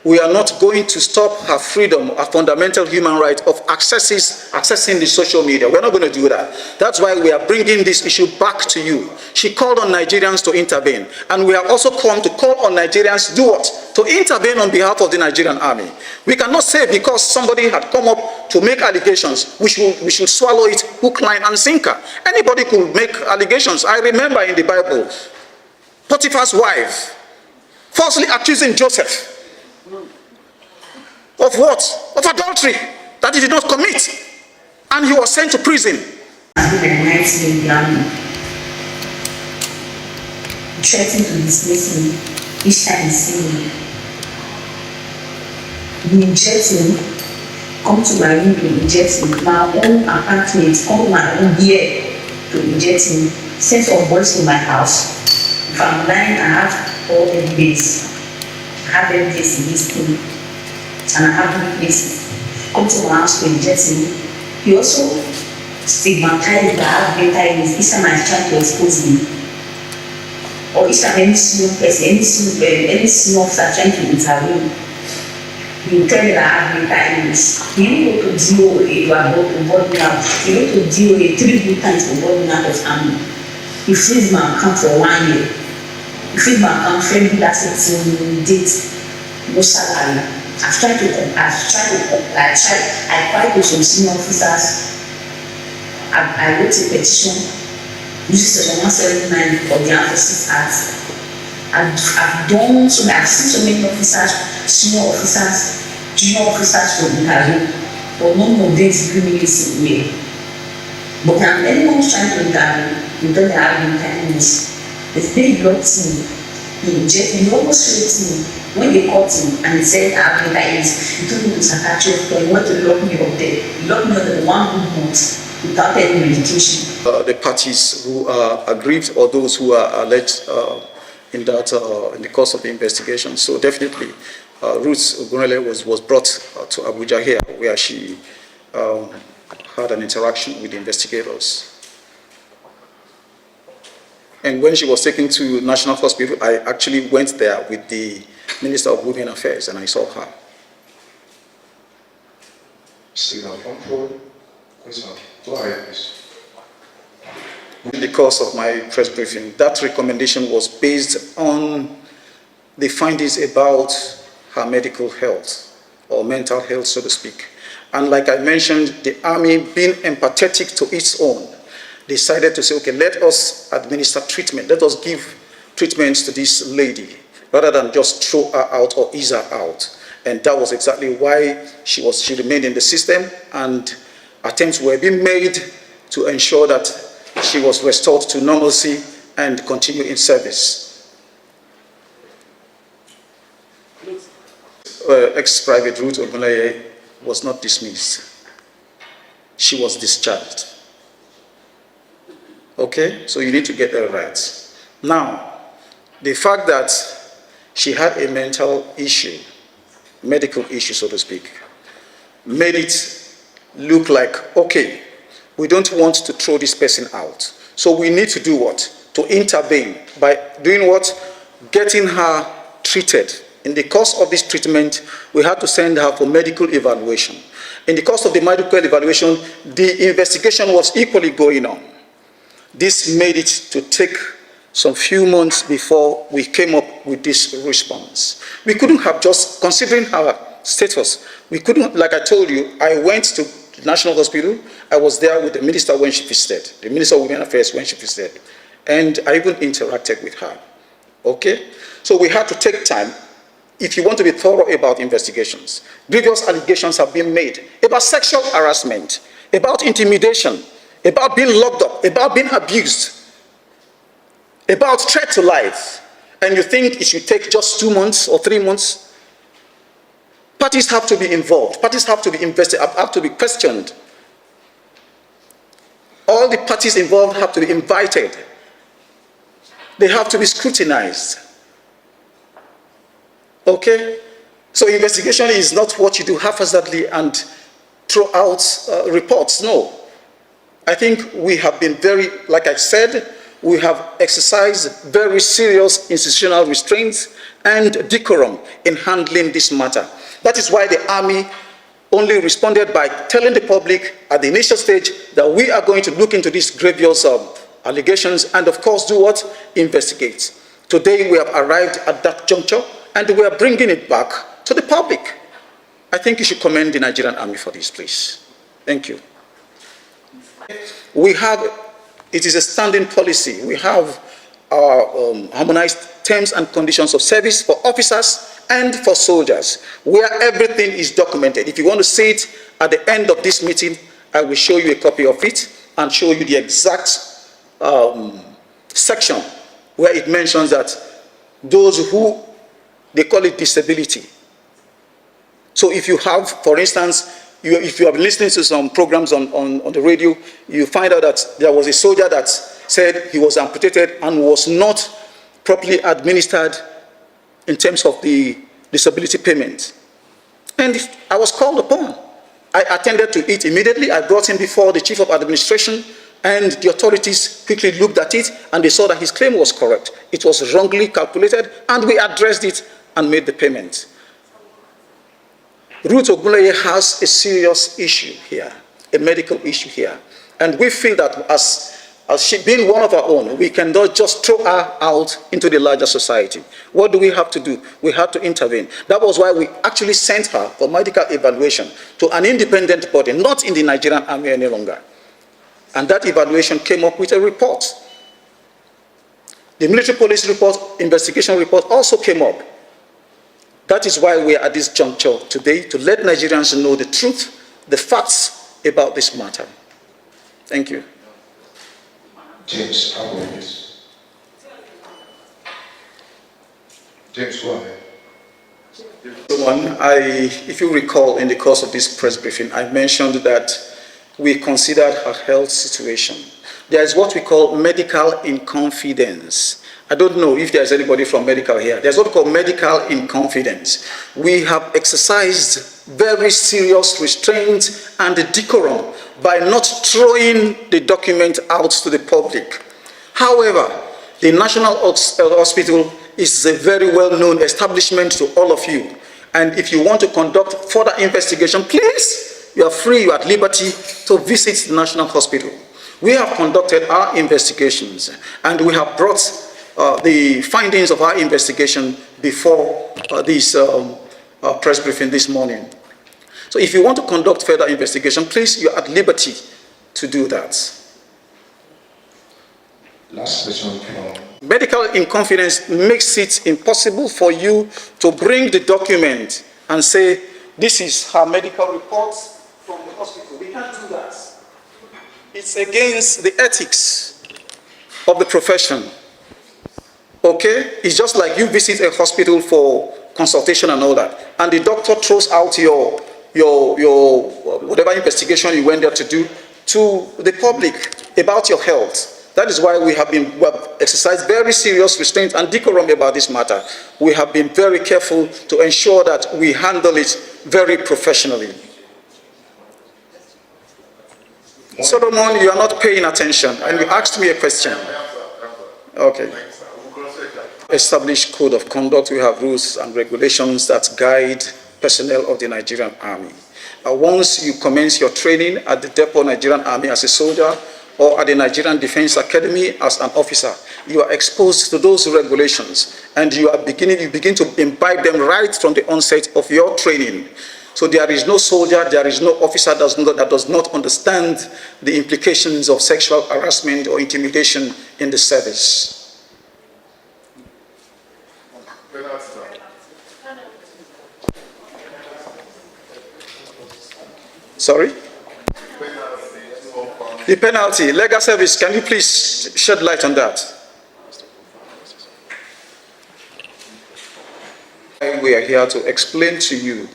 we are not going to stop her freedom, a fundamental human right of accessing the social media. We're not going to do that. That's why we are bringing this issue back to you. She called on Nigerians to intervene, and we have also come to call on Nigerians to do what? To intervene on behalf of the Nigerian army. We cannot say because somebody had come up to make allegations, we should swallow it hook, line, and sinker. Anybody could make allegations. I remember in the Bible, Potiphar's wife falsely accusing Joseph of what? Of adultery that he did not commit. And he was sent to prison. Recognized me in the army. Threatened to dismiss me each time he see me. He injects me, come to my room to inject me. My own apartment, come to my own beer to inject me. Send some boys to my house. If I'm lying, I have all evidence. I have evidence in this thing. And I have witnesses. Come to my house to inject me. He also stigmatized that I have mental illness. Each time I try to expose me, or each time any senior person, any senior officer trying to intervene, he will tell me that I have mental illness. He will go to DOA to avoid me out. He will go to DOA 3 good times to avoid me out of army. He frees my account for 1 year. He frees my account for every last date, no salary. I tried to some senior officers. I wrote a petition using Section 179 of the Emphasis Act. I've seen so many officers, senior officers, junior officers to intervene, but none of them is giving me this way. But when anyone who's trying to intervene, you don't have mental illness. The state blocked me. He almost raped me. When they caught him and he said, I have mental illness, he took me to psychiatrist, but he wanted to lock me up there. He locked me up there 1 good month without any medication. The parties who are aggrieved or those who are alleged in the course of the investigation. So definitely, Ruth Ogunleye was brought to Abuja here, where she had an interaction with the investigators. And when she was taken to National Hospital, I actually went there with the Minister of Women Affairs, and I saw her. In the course of my press briefing, that recommendation was based on the findings about her medical health, or mental health, so to speak. And like I mentioned, the army, being empathetic to its own, decided to say, okay, let us administer treatment. Let us give treatments to this lady, rather than just throw her out or ease her out. And that was exactly why she remained in the system, and attempts were being made to ensure that she was restored to normalcy and continue in service. Ex-Private Ruth Ogunleye was not dismissed. She was discharged. Okay, so you need to get that right. Now, the fact that she had a mental issue, medical issue, so to speak, made it look like, okay, we don't want to throw this person out. So we need to do what? To intervene by doing what? Getting her treated. In the course of this treatment, we had to send her for medical evaluation. In the course of the medical evaluation, the investigation was equally going on. This made it to take some few months before we came up with this response. We couldn't have just, considering her status, we couldn't, like I told you, I went to the National Hospital. I was there with the minister when she visited, the Minister of Women Affairs when she visited, and I even interacted with her. Okay? So we had to take time. If you want to be thorough about investigations, grievous allegations have been made about sexual harassment, about intimidation, about being locked up, about being abused, about threat to life, and you think it should take just 2 months or 3 months? Parties have to be involved. Parties have to be invested, have to be questioned. All the parties involved have to be invited. They have to be scrutinized. Okay? So investigation is not what you do haphazardly and throw out reports. No. I think we have been very, like I said, we have exercised very serious institutional restraints and decorum in handling this matter. That is why the Army only responded by telling the public at the initial stage that we are going to look into these grievous allegations and, of course, do what? Investigate. Today, we have arrived at that juncture and we are bringing it back to the public. I think you should commend the Nigerian Army for this, please. Thank you. We have, it is a standing policy. We have our harmonized terms and conditions of service for officers and for soldiers, where everything is documented. If you want to see it at the end of this meeting, I will show you a copy of it and show you the exact section where it mentions that those who, they call it disability. So if you have, for instance, if you have been listening to some programs on the radio, you find out that there was a soldier that said he was amputated and was not properly administered in terms of the disability payment. And I was called upon. I attended to it immediately. I brought him before the Chief of Administration, and the authorities quickly looked at it and they saw that his claim was correct. It was wrongly calculated, and we addressed it and made the payment. Ruth Ogunleye has a serious issue here, a medical issue here. And we feel that as she being one of our own, we cannot just throw her out into the larger society. What do we have to do? We have to intervene. That was why we actually sent her for medical evaluation to an independent body, not in the Nigerian Army any longer. And that evaluation came up with a report. The military police report, investigation report also came up. That is why we are at this juncture today, to let Nigerians know the truth, the facts about this matter. Thank you. James, how are you? James, go ahead. If you recall, in the course of this press briefing, I mentioned that we considered her health situation. There is what we call medical in confidence. I don't know if there's anybody from medical here. There's what we call medical in confidence. We have exercised very serious restraint and decorum by not throwing the document out to the public. However, the National Hospital is a very well-known establishment to all of you. And if you want to conduct further investigation, please, you are free, you are at liberty to visit the National Hospital. We have conducted our investigations and we have brought the findings of our investigation before this press briefing this morning. So if you want to conduct further investigation, please, you're at liberty to do that. Last question from... Medical inconfidence makes it impossible for you to bring the document and say, this is her medical report from the hospital. We can't do that. It's against the ethics of the profession. Okay? It's just like you visit a hospital for consultation and all that, and the doctor throws out your whatever investigation you went there to do to the public about your health. That is why we have exercised very serious restraint and decorum about this matter. We have been very careful to ensure that we handle it very professionally. Solomon, you are not paying attention, and you asked me a question. Okay. Established code of conduct. We have rules and regulations that guide personnel of the Nigerian Army. Once you commence your training at the Depot Nigerian Army as a soldier or at the Nigerian Defense Academy as an officer, you are exposed to those regulations and you begin to imbibe them right from the onset of your training. So there is no soldier, there is no officer that does not understand the implications of sexual harassment or intimidation in the service. Sorry? The penalty, legal service, can you please shed light on that? We are here to explain to you.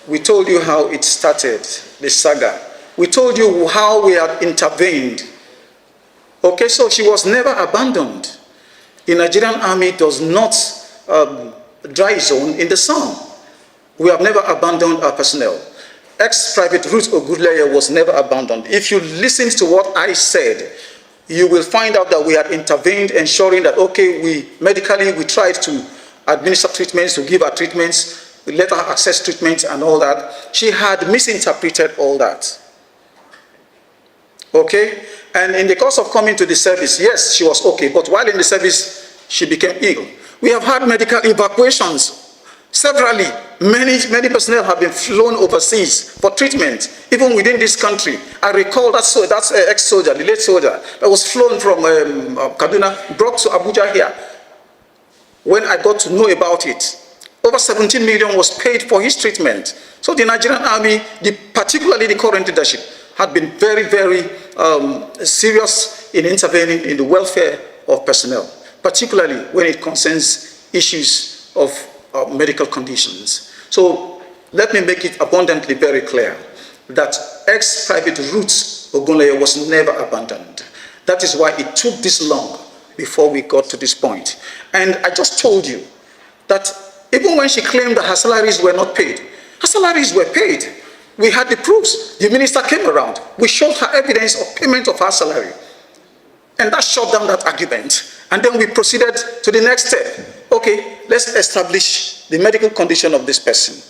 We told you how it started, the saga. We told you how we had intervened. Okay, so she was never abandoned. The Nigerian Army does not dry zone in the sun. We have never abandoned our personnel. Ex-Private Ruth Ogunleye was never abandoned. If you listen to what I said, you will find out that we had intervened, ensuring that, okay, medically we tried to administer treatments, to give her treatments, we let her access treatments and all that. She had misinterpreted all that. Okay? And in the course of coming to the service, yes, she was okay, but while in the service, she became ill. We have had medical evacuations. Severally, many personnel have been flown overseas for treatment, even within this country. I recall that's ex-soldier, the late soldier, that was flown from Kaduna, brought to Abuja here. When I got to know about it, over 17 million was paid for his treatment. So the Nigerian Army, particularly the current leadership, had been very, very serious in intervening in the welfare of personnel, particularly when it concerns issues of medical conditions. So let me make it abundantly very clear that ex-Private Ruth Ogunleye was never abandoned. That is why it took this long before we got to this point. And I just told you that even when she claimed that her salaries were not paid, her salaries were paid. We had the proofs. The minister came around. We showed her evidence of payment of her salary. And that shut down that argument. And then we proceeded to the next step. Okay, let's establish the medical condition of this person.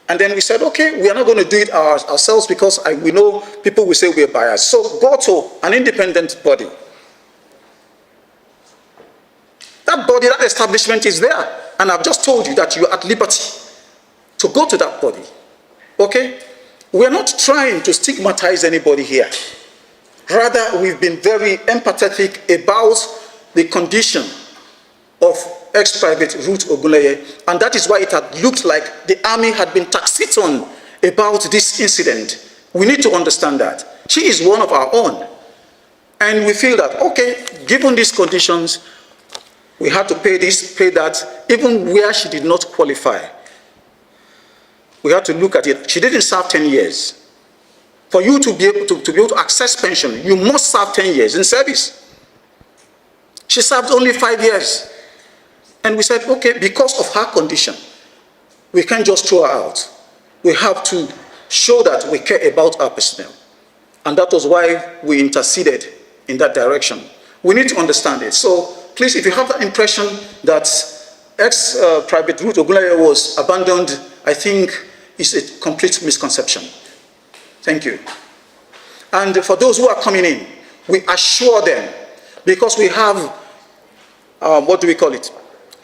And then we said, okay, we are not going to do it ourselves because we know people will say we're biased. So go to an independent body. That body, that establishment is there. And I've just told you that you're at liberty to go to that body. Okay? We're not trying to stigmatize anybody here. Rather, we've been very empathetic about the condition of ex-Private Ruth Ogunleye, and that is why it had looked like the army had been taciturn about this incident. We need to understand that. She is one of our own. And we feel that, okay, given these conditions, we had to pay this, pay that, even where she did not qualify. We had to look at it. She didn't serve 10 years. For you to be able to access pension, you must serve 10 years in service. She served only 5 years. And we said, okay, because of her condition, we can't just throw her out. We have to show that we care about our personnel. And that was why we interceded in that direction. We need to understand it. So please, if you have the impression that ex-Private Ruth Ogunleye was abandoned, I think it's a complete misconception. Thank you. And for those who are coming in, we assure them, because we have, what do we call it?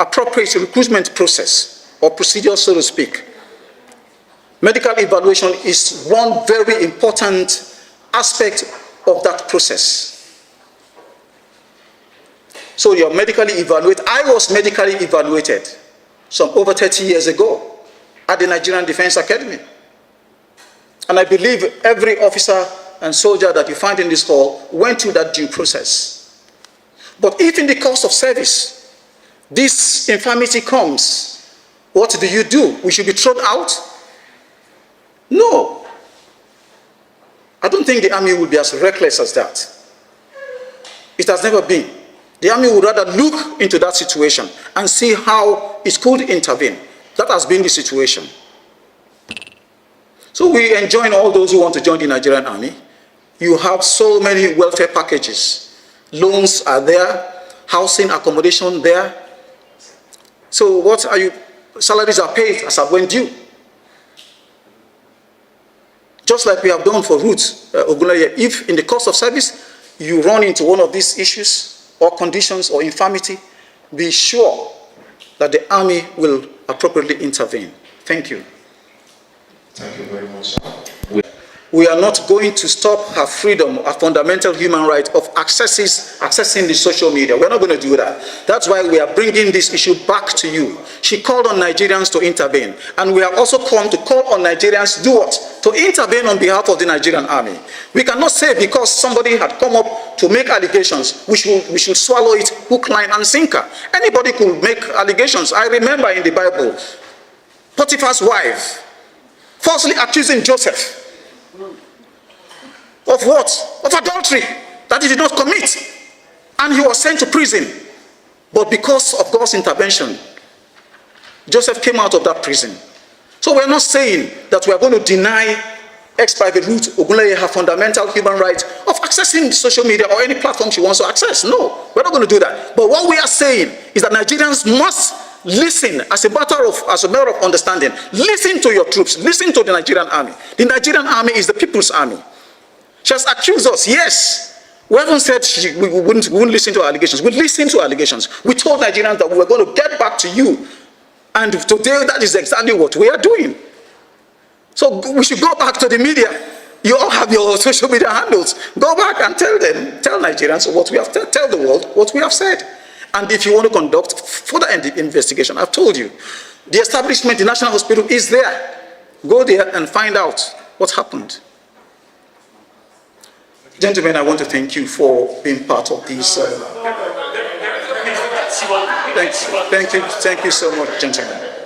Appropriate recruitment process or procedure, so to speak. Medical evaluation is one very important aspect of that process. So you're medically evaluated. I was medically evaluated some over 30 years ago at the Nigerian Defense Academy. And I believe every officer and soldier that you find in this hall went through that due process. But if in the course of service, this infirmity comes, what do? We should be thrown out? No. I don't think the army will be as reckless as that. It has never been. The army would rather look into that situation and see how it could intervene. That has been the situation. So we enjoin all those who want to join the Nigerian Army. You have so many welfare packages. Loans are there, housing, accommodation there. So what are you? Salaries are paid as at when due. Just like we have done for Ruth Ogunleye, if in the course of service you run into one of these issues or conditions or infirmity, be sure that the army will appropriately intervene. Thank you. Thank you very much, sir. We are not going to stop her freedom, a fundamental human right of accessing the social media. We're not going to do that. That's why we are bringing this issue back to you. She called on Nigerians to intervene. And we have also come to call on Nigerians to do what? To intervene on behalf of the Nigerian army. We cannot say because somebody had come up to make allegations, we should swallow it hook, line, and sinker. Anybody could make allegations. I remember in the Bible, Potiphar's wife falsely accusing Joseph of what? Of adultery that he did not commit. And he was sent to prison. But because of God's intervention, Joseph came out of that prison. So we're not saying that we are going to deny ex-private Ruth Ogunleye her fundamental human right of accessing social media or any platform she wants to access. No, we're not going to do that. But what we are saying is that Nigerians must listen as a matter of understanding. Listen to your troops. Listen to the Nigerian army. The Nigerian army is the people's army. She has accused us, yes. We haven't said we wouldn't listen to allegations. We listened to allegations. We told Nigerians that we were going to get back to you. And today, that is exactly what we are doing. So we should go back to the media. You all have your social media handles. Go back and tell Nigerians what we have, tell the world what we have said. And if you want to conduct further investigation, I've told you, the establishment, the National Hospital is there. Go there and find out what happened. Gentlemen, I want to thank you for being part of this. Thank you so much, gentlemen.